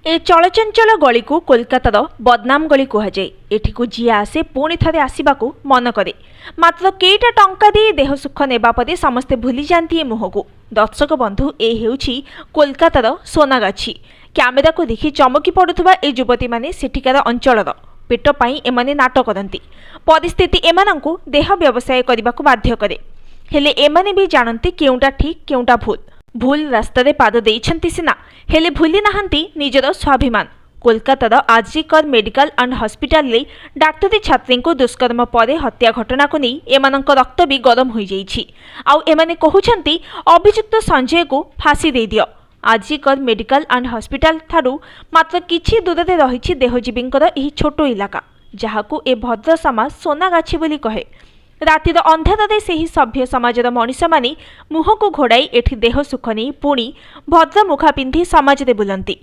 ए चलचंचल गली को कोलकातार बदनाम गली कहुए। एठिकु जी आसे पुणी थे आसवाकू मन करे, मात्र केईटा टंका दे देह सुख नेबा पदे समस्ते भूली जाती मुह को। दर्शक बंधु ए हेउछि कोलकातार सोनागाछी। क्यामेरा को देखि चमकी पड़ुथबा ए युवती माने सेठिकार अंचलर पेट पाई एमाने नाट करती। परिस्थिति एमानंकु देह व्यवसाय करबाकू बाध्य करे। हेले एमाने भी जानती केउटा ठीक केउटा भूल। भूल रास्तारे पाद देइछंती सिना, हेले भूली नाहंती निजर स्वाभिमान। कोलकातार आरजीकर मेडिकल एंड हॉस्पिटल ले डाक्तरी छात्री को दुष्कर्म पर हत्या घटना को नहीं एमानंक रक्त भी गरम हो जाइछि। आउ एमाने कहउछंती अभियुक्त संजय को फांसी दे दियो। RG Kar medical and hospital Tharu मात्र किछि दूररे रहिछि देहजीवींकर एही छोटो इलाका, जहाकू ए भद्र समाज सोनागाछी बोली कहे। रातिर अंधारे सेही सभ्य समाजर मनीष माने मुह को घोड़ाई एठी देह सुख नहीं पुणी भद्र मुखा पिंधि समाज बुलंती।